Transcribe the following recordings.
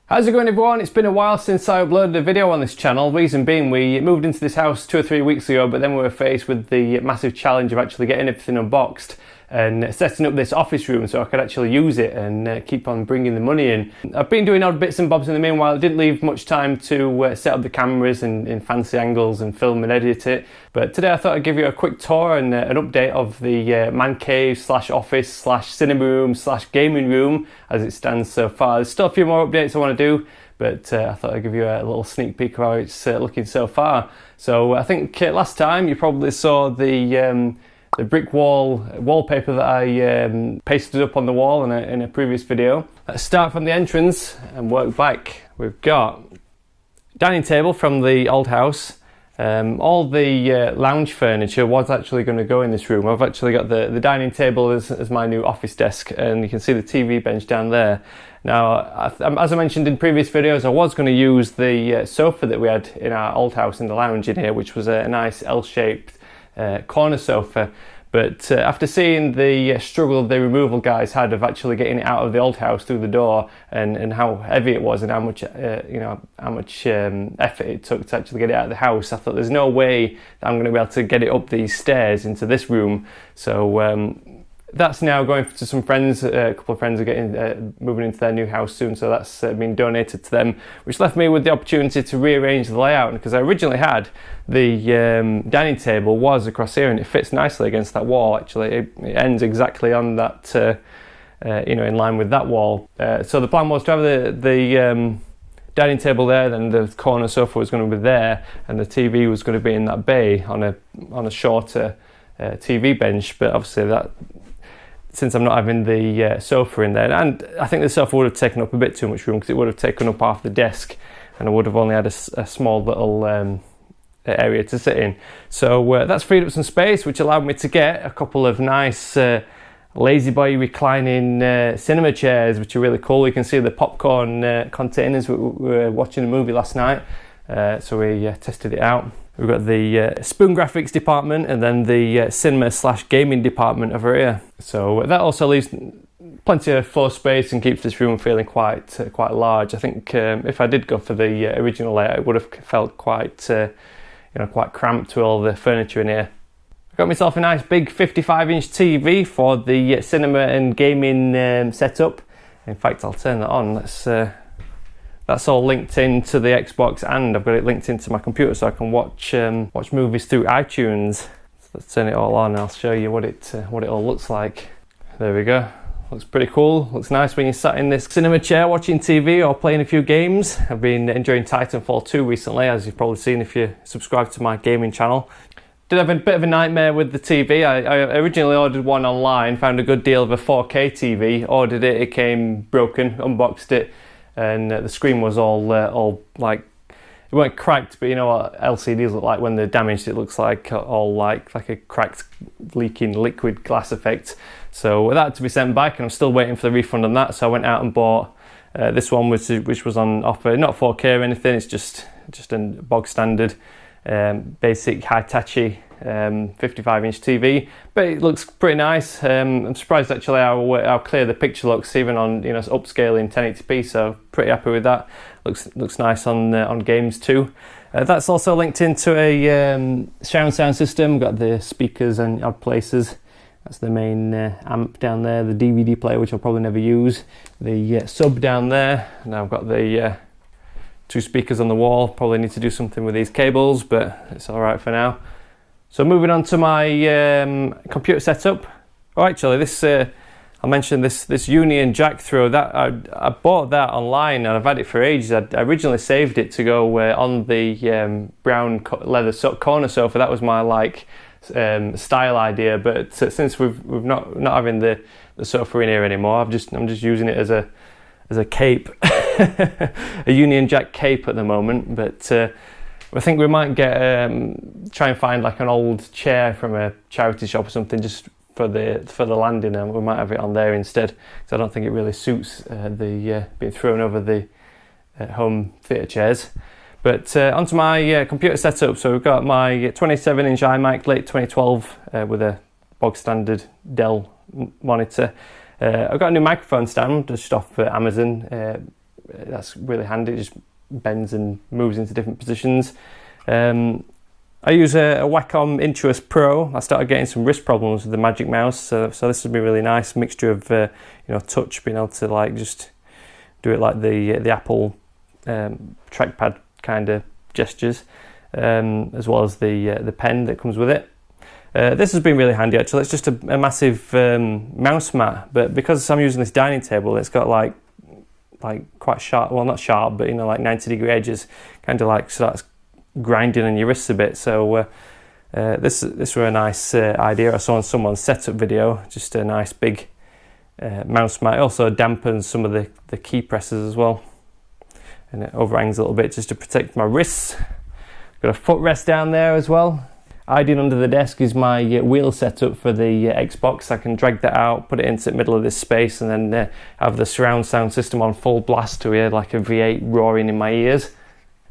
How's it going, everyone? It's been a while since I uploaded a video on this channel. Reason being, we moved into this house 2 or 3 weeks ago, but then we were faced with the massive challenge of actually getting everything unboxed and setting up this office room so I could actually use it and keep on bringing the money in. I've been doing odd bits and bobs in the meanwhile. It didn't leave much time to set up the cameras in fancy angles and film and edit it. But today I thought I'd give you a quick tour and an update of the man cave slash office slash cinema room slash gaming room as it stands so far. There's still a few more updates I want to do, but I thought I'd give you a little sneak peek of how it's looking so far. So I think last time you probably saw the brick wall wallpaper that I pasted up on the wall in a previous video. Let's start from the entrance and work back. We've got dining table from the old house. All the lounge furniture was actually going to go in this room. I've actually got the dining table as my new office desk, and you can see the TV bench down there. Now, as I mentioned in previous videos, I was going to use the sofa that we had in our old house in the lounge in here, which was a nice L-shaped corner sofa. But after seeing the struggle the removal guys had of actually getting it out of the old house through the door, and how heavy it was and how much effort it took to actually get it out of the house, I thought there's no way that I'm going to be able to get it up these stairs into this room. So that's now going to some friends. A couple of friends are getting moving into their new house soon, so that's been donated to them, which left me with the opportunity to rearrange the layout. Because I originally had the dining table was across here, and it fits nicely against that wall. Actually, it ends exactly on that, in line with that wall. So the plan was to have the dining table there, then the corner sofa was going to be there, and the TV was going to be in that bay on a shorter TV bench. But obviously since I'm not having the sofa in there, and I think the sofa would have taken up a bit too much room because it would have taken up half the desk, and I would have only had a small little area to sit in. So that's freed up some space, which allowed me to get a couple of nice La-Z-Boy reclining cinema chairs, which are really cool. You can see the popcorn containers. We were watching a movie last night, so we tested it out. We've got the Spoon Graphics department and then the cinema slash gaming department over here. So that also leaves plenty of floor space and keeps this room feeling quite large. I think if I did go for the original layout, it would have felt quite cramped with all the furniture in here. I got myself a nice big 55-inch TV for the cinema and gaming setup. In fact, I'll turn that on. That's all linked into the Xbox, and I've got it linked into my computer so I can watch movies through iTunes. So let's turn it all on and I'll show you what it all looks like. There we go. Looks pretty cool. Looks nice when you're sat in this cinema chair watching TV or playing a few games. I've been enjoying Titanfall 2 recently, as you've probably seen if you subscribe to my gaming channel. Did have a bit of a nightmare with the TV. I originally ordered one online, found a good deal of a 4K TV, ordered it, it came broken, unboxed it, and the screen was all like, it weren't cracked, but you know what LCDs look like when they're damaged. It looks like all like a cracked, leaking liquid glass effect. So that had to be sent back, and I'm still waiting for the refund on that. So I went out and bought this one, which was on offer. Not 4K or anything. It's just a bog standard, basic Hitachi 55-inch TV, but it looks pretty nice. I'm surprised actually how clear the picture looks, even on upscaling 1080p. So pretty happy with that. Looks nice on games too. That's also linked into a surround sound system. Got the speakers and odd places. That's the main amp down there. The DVD player, which I'll probably never use. The sub down there. Now I've got the 2 speakers on the wall. Probably need to do something with these cables, but it's all right for now. So moving on to my computer setup. Oh, actually, this I mentioned this Union jack throw. That I bought that online, and I've had it for ages. I originally saved it to go on the brown leather corner sofa. That was my style idea. But since we've not having the sofa in here anymore, I'm just using it as a cape, a Union Jack cape at the moment. But I think we might get try and find like an old chair from a charity shop or something, just for the landing, and we might have it on there instead, because I don't think it really suits the being thrown over the home theatre chairs. But onto my computer setup. So we've got my 27-inch iMac late 2012 with a bog standard Dell monitor. I've got a new microphone stand just off Amazon. that's really handy. It just bends and moves into different positions. I use a Wacom Intuos Pro. I started getting some wrist problems with the Magic Mouse, so this would be really nice mixture of touch, being able to like just do it like the Apple trackpad kind of gestures, as well as the pen that comes with it. This has been really handy actually. It's just a massive mouse mat, but because I'm using this dining table, it's got like quite sharp, well not sharp, but like 90-degree edges, kind of like starts grinding on your wrists a bit. So this was a nice idea I saw on someone's setup video. Just a nice big mouse mat. It also dampens some of the key presses as well, and it overhangs a little bit just to protect my wrists. Got a footrest down there as well. Hiding under the desk is my wheel setup for the Xbox. I can drag that out, put it into the middle of this space, and then have the surround sound system on full blast to hear like a V8 roaring in my ears.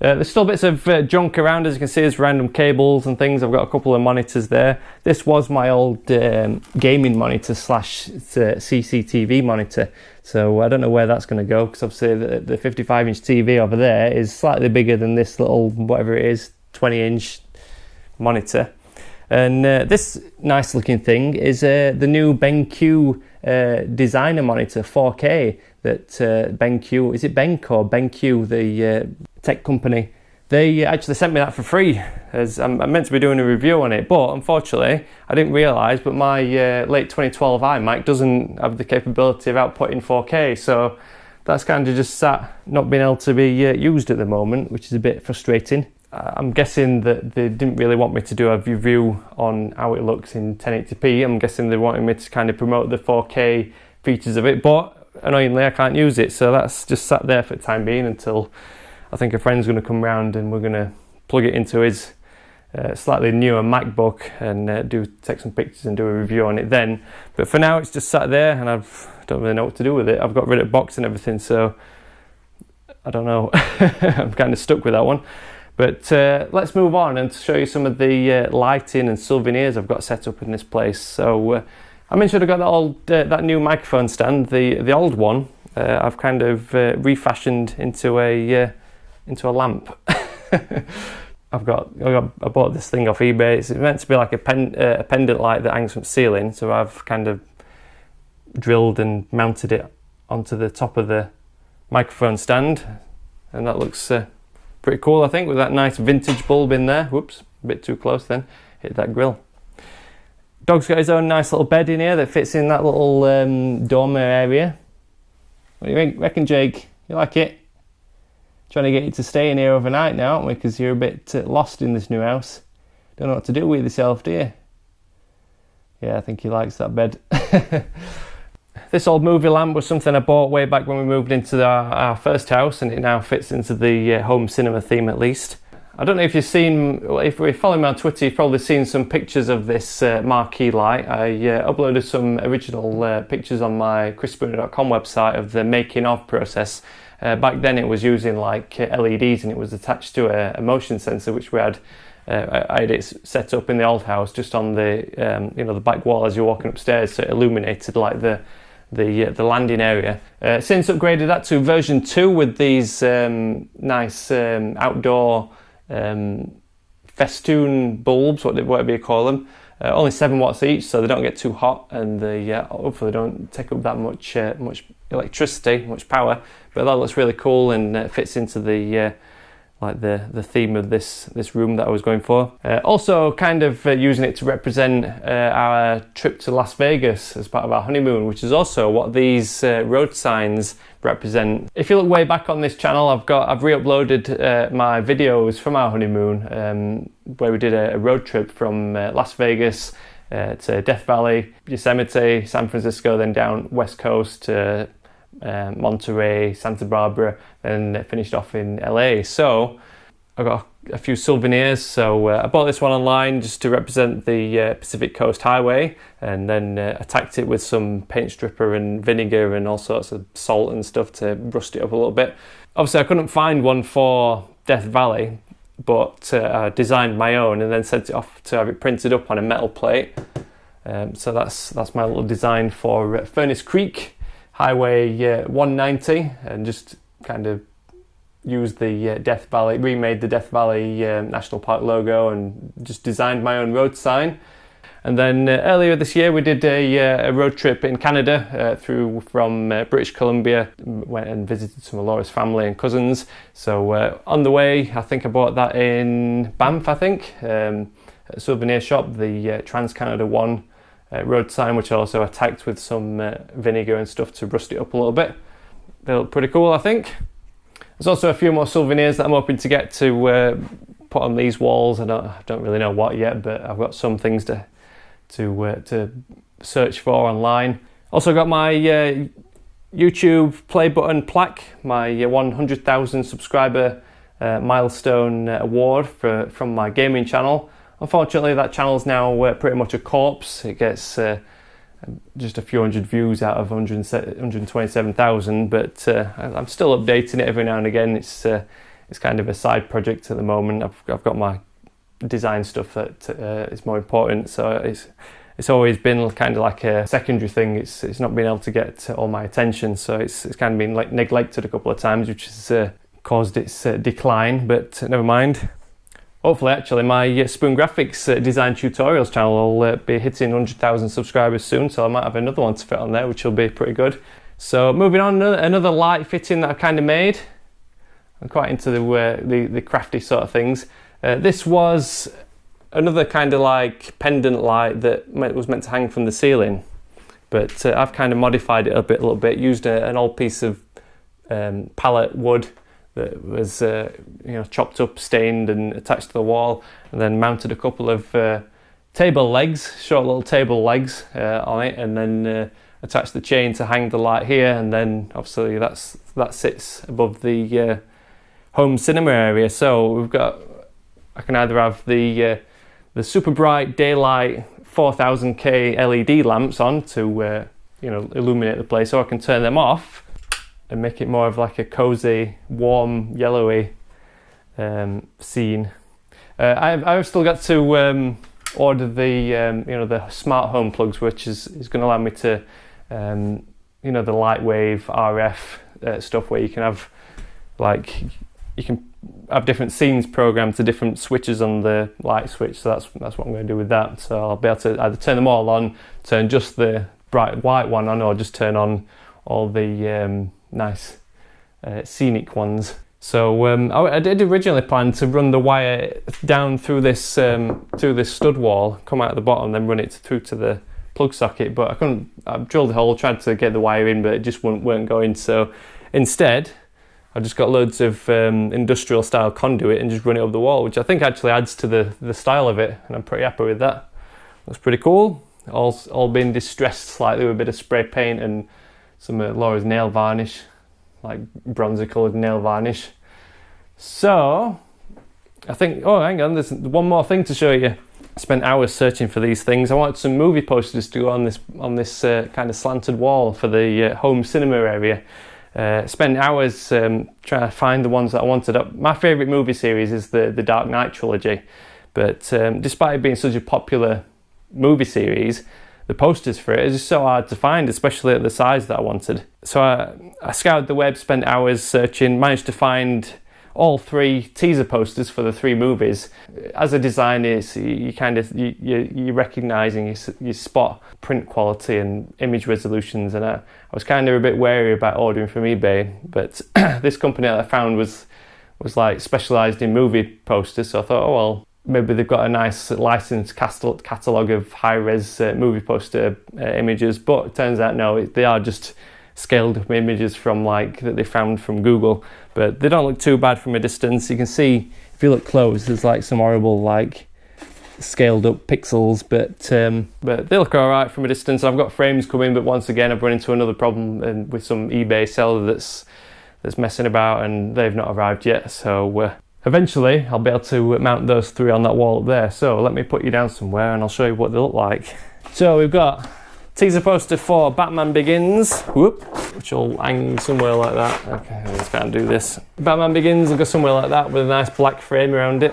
There's still bits of junk around, as you can see. There's random cables and things. I've got a couple of monitors there. This was my old gaming monitor slash CCTV monitor, so I don't know where that's going to go, because obviously the 55-inch TV over there is slightly bigger than this little, whatever it is, 20-inch monitor. And this nice looking thing is the new BenQ designer monitor 4K that BenQ, is it Benq or BenQ, the tech company, they actually sent me that for free, as I'm meant to be doing a review on it, but unfortunately I didn't realise, but my late 2012 iMac doesn't have the capability of outputting 4K, so that's kind of just sat not being able to be used at the moment, which is a bit frustrating. I'm guessing that they didn't really want me to do a review on how it looks in 1080p. I'm guessing they wanted me to kind of promote the 4K features of it, but annoyingly I can't use it, so that's just sat there for the time being until I think a friend's going to come round and we're going to plug it into his slightly newer MacBook and take some pictures and do a review on it then. But for now it's just sat there, and I don't really know what to do with it. I've got rid of the box and everything, so I don't know. I'm kind of stuck with that one. But let's move on and show you some of the lighting and souvenirs I've got set up in this place. So I mentioned I got that new microphone stand. The old one I've kind of refashioned into a lamp. I bought this thing off eBay. It's meant to be like a pendant light that hangs from the ceiling, so I've kind of drilled and mounted it onto the top of the microphone stand, and that looks pretty cool, I think, with that nice vintage bulb in there. Whoops, a bit too close then, hit that grill. Dog's got his own nice little bed in here that fits in that little dormer area. What do you reckon, Jake? You like it? Trying to get you to stay in here overnight now, aren't we? Because you're a bit lost in this new house. Don't know what to do with yourself, do you? Yeah, I think he likes that bed. This old movie lamp was something I bought way back when we moved into our first house, and it now fits into the home cinema theme at least. I don't know if you've seen, if you're following me on Twitter, you've probably seen some pictures of this marquee light. I uploaded some original pictures on my chrisspooner.com website of the making of process. Back then it was using like LEDs, and it was attached to a motion sensor, which we had. I had it set up in the old house just on the the back wall as you're walking upstairs, so it illuminated like the landing area. Since upgraded that to version 2 with these nice outdoor festoon bulbs, whatever you call them. Only 7 watts each, so they don't get too hot, and they hopefully don't take up that much electricity, much power. But that looks really cool, and fits into the the theme of this room that I was going for. Also kind of using it to represent our trip to Las Vegas as part of our honeymoon, which is also what these road signs represent. If you look way back on this channel, I've re-uploaded my videos from our honeymoon, where we did a road trip from Las Vegas to Death Valley, Yosemite, San Francisco, then down West Coast to Monterey, Santa Barbara, and finished off in LA. So I got a few souvenirs. So I bought this one online just to represent the Pacific Coast Highway, and then attacked it with some paint stripper and vinegar and all sorts of salt and stuff to rust it up a little bit. Obviously I couldn't find one for Death Valley, but I designed my own and then sent it off to have it printed up on a metal plate. So that's my little design for Furnace Creek Highway 190, and just kind of used the Death Valley, remade the Death Valley National Park logo and just designed my own road sign. And then earlier this year we did a road trip in Canada from British Columbia. Went and visited some of Laura's family and cousins. So on the way, I think I bought that in Banff, I think, at a souvenir shop, the Trans-Canada One road sign, which I also attacked with some vinegar and stuff to rust it up a little bit. They look pretty cool, I think. There's also a few more souvenirs that I'm hoping to get to put on these walls. I don't really know what yet, but I've got some things to search for online. Also got my YouTube play button plaque, my 100,000 subscriber milestone award from my gaming channel. Unfortunately, that channel's now pretty much a corpse. It gets just a few hundred views out of 127,000, but I'm still updating it every now and again. It's kind of a side project at the moment. I've got my design stuff that is more important, so it's always been kind of like a secondary thing. It's not been able to get all my attention, so it's kind of been like neglected a couple of times, which has caused its decline, but never mind. Hopefully, actually, my Spoon Graphics design tutorials channel will be hitting 100,000 subscribers soon, so I might have another one to fit on there, which will be pretty good. So moving on, another light fitting that I've kind of made. I'm quite into the crafty sort of things. This was another kind of like pendant light that was meant to hang from the ceiling, but I've kind of modified it a little bit, used an old piece of pallet wood that was chopped up, stained and attached to the wall, and then mounted a couple of table legs, short little table legs on it, and then attached the chain to hang the light here, and then obviously that sits above the home cinema area. So we've got, I can either have the super bright daylight 4000K LED lamps on to illuminate the place, or I can turn them off and make it more of like a cozy, warm, yellowy scene. I've still got to order the smart home plugs, which is going to allow me to the Lightwave RF stuff, where you can have different scenes programmed to different switches on the light switch. So that's what I'm going to do with that. So I'll be able to either turn them all on, turn just the bright white one on, or just turn on all the nice scenic ones. So I did originally plan to run the wire down through this stud wall, come out at the bottom, then run it through to the plug socket, but I couldn't. I drilled the hole, tried to get the wire in, but it just weren't going. So instead, I just got loads of industrial style conduit and just run it up the wall, which I think actually adds to the style of it, and I'm pretty happy with that. Looks pretty cool. All been distressed slightly with a bit of spray paint and some of Laura's nail varnish, like bronzy coloured nail varnish. So I think, oh hang on, there's one more thing to show you. I spent hours searching for these things. I wanted some movie posters to go on this kind of slanted wall for the home cinema area. Spent hours trying to find the ones that I wanted. My favourite movie series is the Dark Knight trilogy, but despite it being such a popular movie series, the posters for it is just so hard to find, especially at the size that I wanted. So I scoured the web, spent hours searching, managed to find all 3 teaser posters for the 3 movies. As a designer, you recognise and you spot print quality and image resolutions, and I was kind of a bit wary about ordering from eBay, but this company that I found was like specialised in movie posters, so I thought, oh well, maybe they've got a nice licensed catalogue of high-res movie poster images, but it turns out no, they are just scaled up images from that they found from Google, but they don't look too bad from a distance. You can see if you look close, there's like some horrible scaled up pixels, but they look all right from a distance. I've got frames coming, but once again I've run into another problem with some eBay seller that's messing about, and they've not arrived yet. So eventually I'll be able to mount those 3 on that wall up there. So let me put you down somewhere and I'll show you what they look like. So we've got teaser poster for Batman Begins, which will hang somewhere like that. Okay, I just can't do this. Batman Begins will go somewhere like that with a nice black frame around it.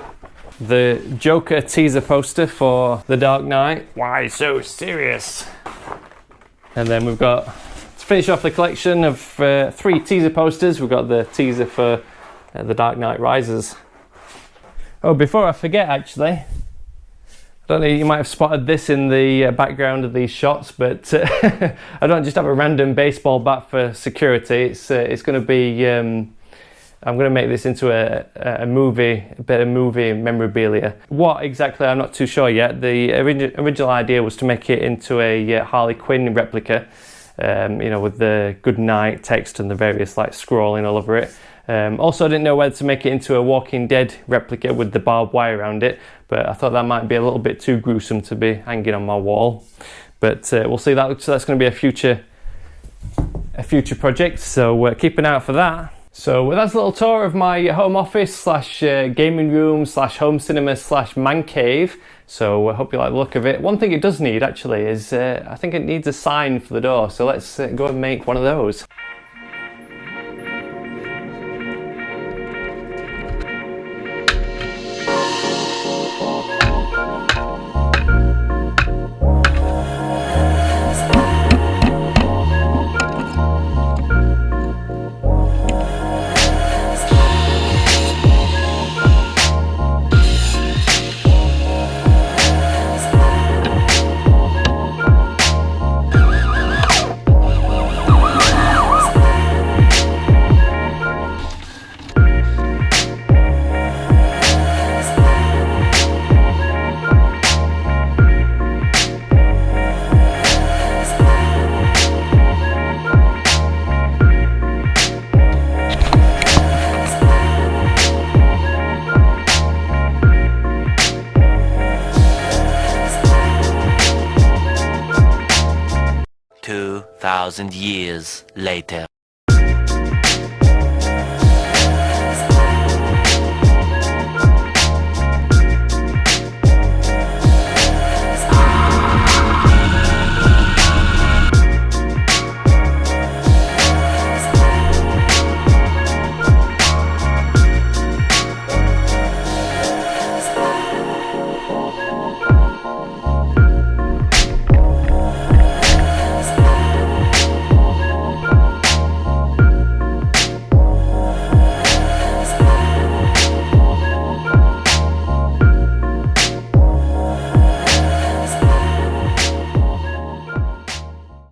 The Joker teaser poster for The Dark Knight. Why so serious? And then we've got, finish off the collection of 3 teaser posters. We've got the teaser for The Dark Knight Rises. Oh, before I forget, actually, I don't know, you might have spotted this in the background of these shots, but I don't just have a random baseball bat for security. It's going to be, I'm going to make this into a movie, a bit of movie memorabilia. What exactly, I'm not too sure yet. The original idea was to make it into a Harley Quinn replica, you know, with the good night text and the various like scrolling all over it. Also, I didn't know whether to make it into a Walking Dead replica with the barbed wire around it, but I thought that might be a little bit too gruesome to be hanging on my wall. But we'll see. That's going to be a future project, so keep an eye out for that. So that's a little tour of my home office slash gaming room slash home cinema slash man cave. So I hope you like the look of it. One thing it does need actually is I think it needs a sign for the door. So let's go and make one of those. Thousand years later.